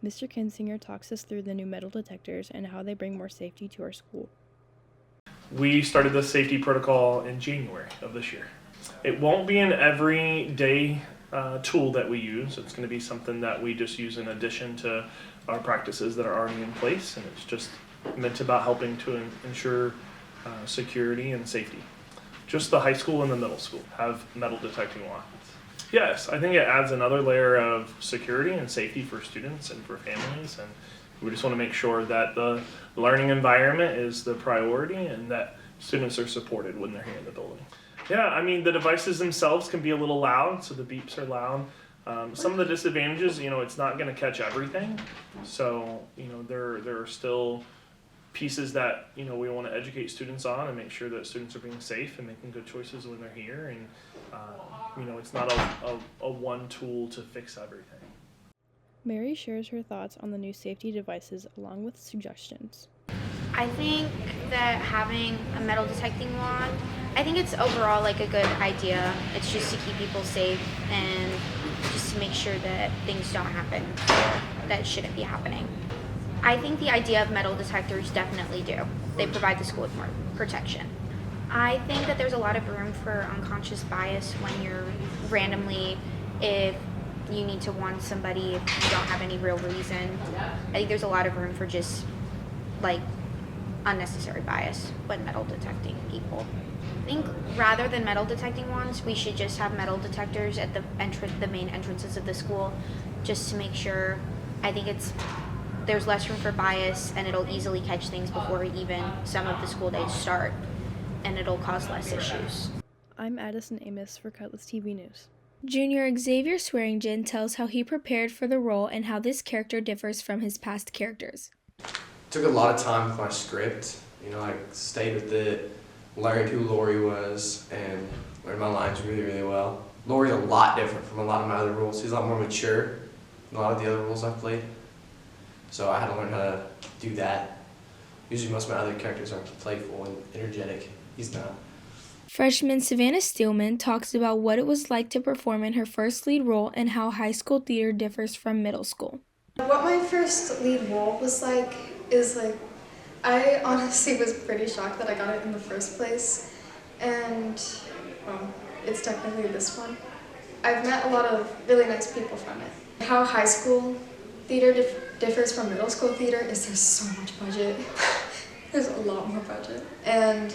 Mr. Kinsinger talks us through the new metal detectors and how they bring more safety to our school. We started the safety protocol in January of this year. It won't be an everyday tool that we use. It's going to be something that we just use in addition to our practices that are already in place, and it's just meant about helping to ensure security and safety. Just the high school and the middle school have metal detecting wands. Yes, I think it adds another layer of security and safety for students and for families, and we just want to make sure that the learning environment is the priority and that students are supported when they're here in the building. Yeah, I mean, the devices themselves can be a little loud, so the beeps are loud. Some of the disadvantages, it's not going to catch everything. So, there are still pieces that, we want to educate students on and make sure that students are being safe and making good choices when they're here. And, it's not a one tool to fix everything. Mary shares her thoughts on the new safety devices along with suggestions. I think that having a metal detecting wand, I think it's overall like a good idea. It's just to keep people safe and just to make sure that things don't happen that shouldn't be happening. I think the idea of metal detectors definitely do. They provide the school with more protection. I think that there's a lot of room for unconscious bias when you're randomly, if you need to warn somebody if you don't have any real reason. I think there's a lot of room for just like unnecessary bias when metal detecting people. I think rather than metal detecting wands, we should just have metal detectors at the main entrances of the school, just to make sure. I think there's less room for bias, and it'll easily catch things before even some of the school days start, and it'll cause less issues. I'm Addison Amos for Cutlass TV News. Junior Xavier Swearingen tells how he prepared for the role and how this character differs from his past characters. Took a lot of time with my script. I stayed with it, learned who Lori was, and learned my lines really, really well. Lori's a lot different from a lot of my other roles. She's a lot more mature than a lot of the other roles I've played. So I had to learn how to do that. Usually most of my other characters are playful and energetic. He's not. Freshman Savannah Steelman talks about what it was like to perform in her first lead role and how high school theater differs from middle school. What my first lead role was like is I honestly was pretty shocked that I got it in the first place, and it's technically this one. I've met a lot of really nice people from it. How high school theater differs from middle school theater is there's so much budget. There's a lot more budget, and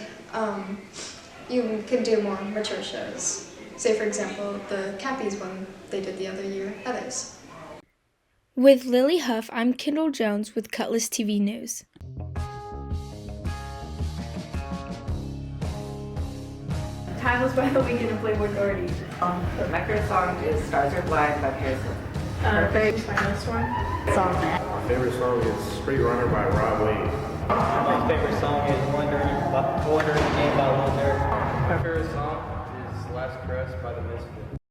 you can do more mature shows. Say for example, the Cappies one they did the other year, Heathers. With Lily Huff, I'm Kendall Jones with Cutlass TV News. Time was by the Weeknd and Playboy Authority. My favorite song is Stars Are Blind by Paris Hilton. Favorite finest one? Song. My favorite song is Street Runner by Rod Wave. My favorite song is Wondering Game by Wonder. My favorite song is Last Caress by The Misfits.